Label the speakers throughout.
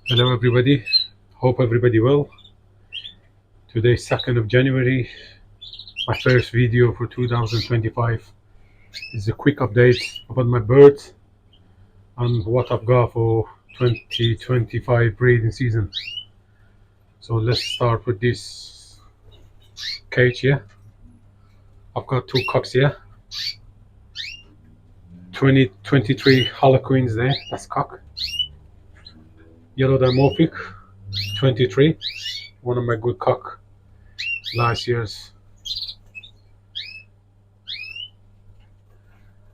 Speaker 1: Hello everybody, hope everybody well. Today 2nd of January, my first video for 2025 is a quick update about my birds and what I've got for 2025 breeding season. So let's start with this cage here. I've got two cocks here, 23 Harlequins there, that's cock. Yellow dimorphic, 23, one of my good cock last year's.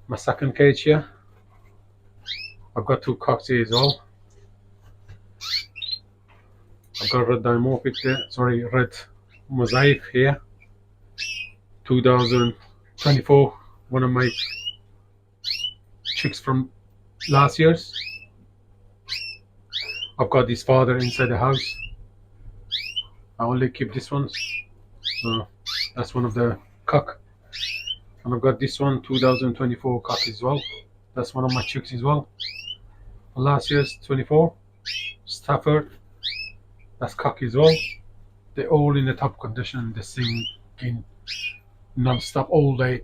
Speaker 1: My second cage here, I've got two cocks here as well. I've got red dimorphic there, sorry, red mosaic here, 2024, one of my chicks from last year's. I've got this father inside the house. I only keep this one, so that's one of the cock. And I've got this one, 2024 cock as well. That's one of my chicks as well. Last year's 24 Stafford. That's cock as well. They're all in the top condition. They sing in non-stop all day.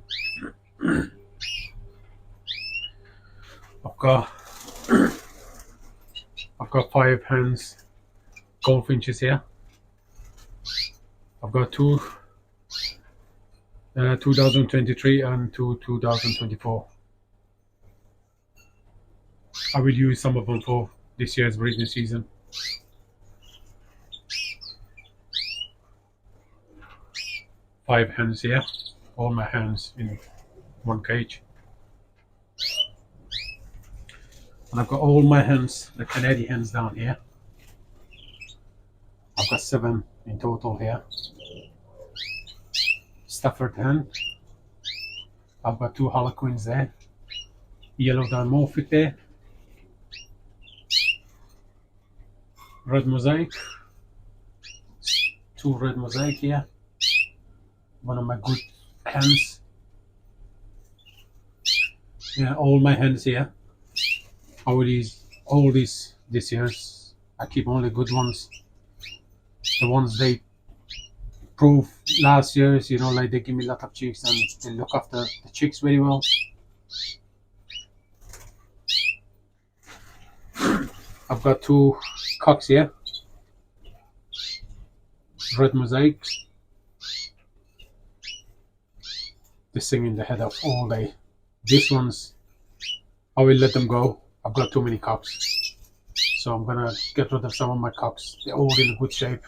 Speaker 1: I've got 5 hens, goldfinches here. I've got two 2023 and two 2024. I will use some of them for this year's breeding season. Five hens here, all my hens in one cage. And I've got all my hens, the Canadian hens down here. I've got 7 in total here. Stafford hen. I've got 2 Harlequins there. Yellow dimorphic there. Red mosaic. 2 red mosaic here. One of my good hens. Yeah, all my hens here. I will use all these this year's. I keep only good ones. The ones they prove last year's, you know, like they give me a lot of chicks and they look after the chicks very well. I've got 2 cocks here. Red mosaic. They sing in the head up all day. These ones, I will let them go. I've got too many cocks, so I'm gonna get rid of some of my cocks. They're all in good shape,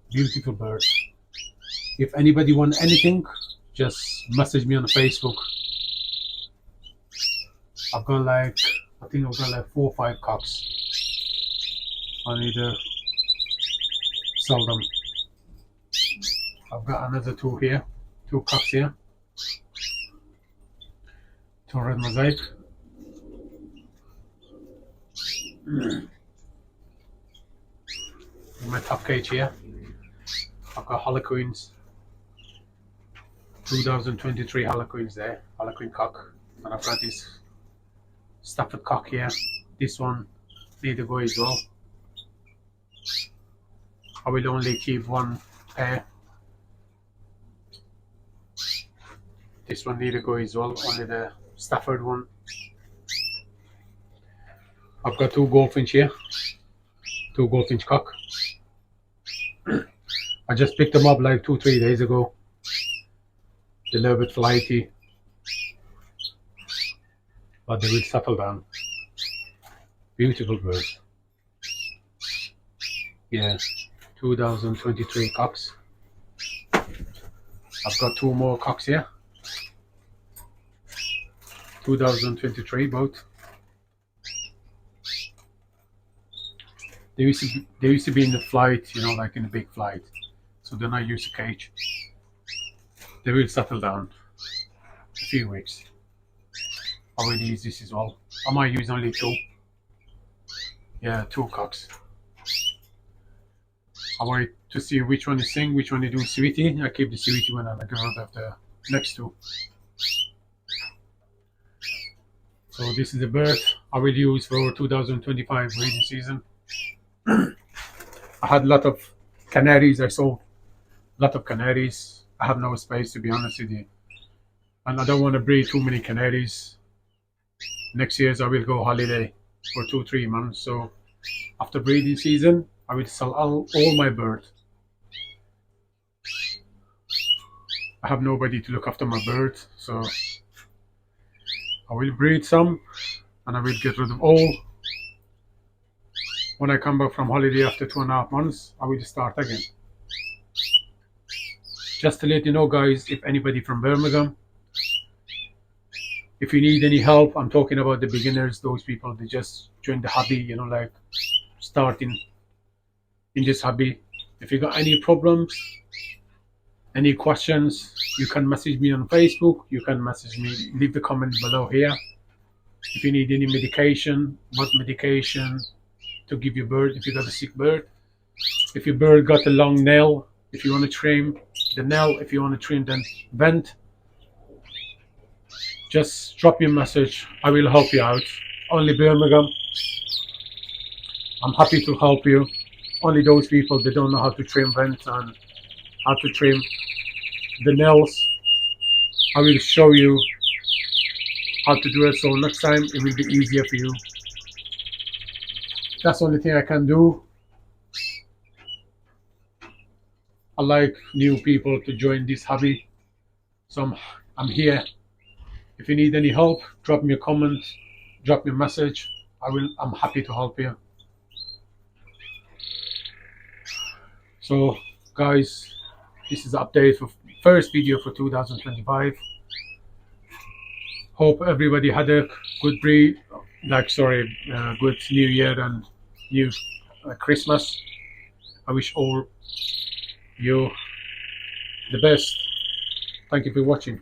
Speaker 1: beautiful birds. If anybody wants anything, just message me on Facebook. I've got I think I've got 4 or 5 cocks. I need to sell them. I've got another 2 here, 2 cocks here. 2 red mosaic. In my top cage here, I've got Harlequins, 2023 Harlequins there, Harlequin cock, and I've got this Stafford cock here. This one need to go as well. I will only keep 1 pair. This one need to go as well, only the Stafford one. I've got 2 goldfinch here, 2 goldfinch cock. I just picked them up 2-3 days ago. They're a little bit flighty, but they will settle down. Beautiful birds. Yeah, 2023 cocks. I've got 2 more cocks here. 2023 both. They used to be in the flight, you know, like in a big flight. So they're not used to cage. They will settle down a few weeks. I will use this as well. I might use only 2. Yeah, 2 cocks. I wait to see which one is sing, which one is doing sweetie. I keep the sweetie one and I get rid of the next 2. So this is the bird I will use for 2025 breeding season. I had a lot of canaries. I saw a lot of canaries. I have no space, to be honest with you, and I don't want to breed too many canaries. Next year I will go holiday for 2 3 months. So after breeding season, I will sell all my birds. I have nobody to look after my birds, so I will breed some and I will get rid of all. When I come back from holiday after 2.5 months, I will start again. Just to let you know, guys, if anybody from Birmingham, if you need any help, I'm talking about the beginners, those people that just join the hobby, like starting in this hobby. If you got any problems, any questions, you can message me on Facebook. You can message me, leave the comment below here. If you need any medication, what medication to give your bird, if you got a sick bird. If your bird got a long nail, if you want to trim the nail, if you want to trim the vent, just drop me a message. I will help you out. Only Birmingham. I'm happy to help you. Only those people that don't know how to trim vents and how to trim the nails, I will show you how to do it, so next time it will be easier for you. That's the only thing I can do. I like new people to join this hobby, so I'm here. If you need any help, drop me a comment, drop me a message. I'm happy to help you. So guys, this is the update for first video for 2025. Hope everybody had a good good New Year and new Christmas. I wish all you the best. Thank you for watching.